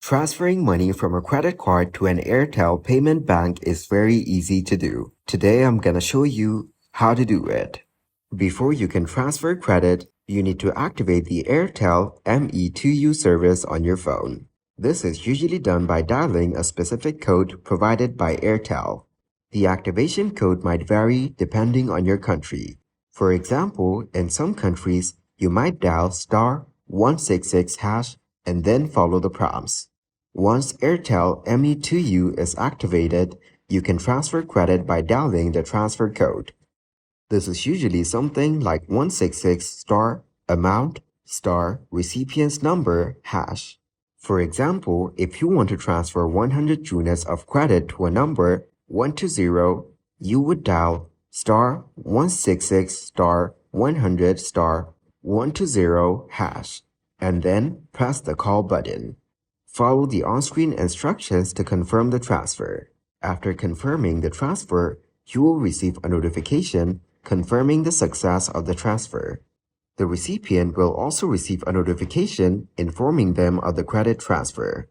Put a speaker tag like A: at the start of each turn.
A: Transferring money from a credit card to an Airtel Payment Bank is very easy to do. Today I'm gonna show you how to do it. Before you can transfer credit, you need to activate the Airtel ME2U service on your phone. This is usually done by dialing a specific code provided by Airtel. The activation code might vary depending on your country. For example, in some countries, you might dial *166# and then follow the prompts. Once Airtel ME2U is activated, you can transfer credit by dialing the transfer code. This is usually something like 166 amount recipient's number #. For example, if you want to transfer 100 units of credit to a number 120, you would dial *166 100 120# and then press the call button. Follow the on-screen instructions to confirm the transfer. After confirming the transfer, you will receive a notification confirming the success of the transfer. The recipient will also receive a notification informing them of the credit transfer.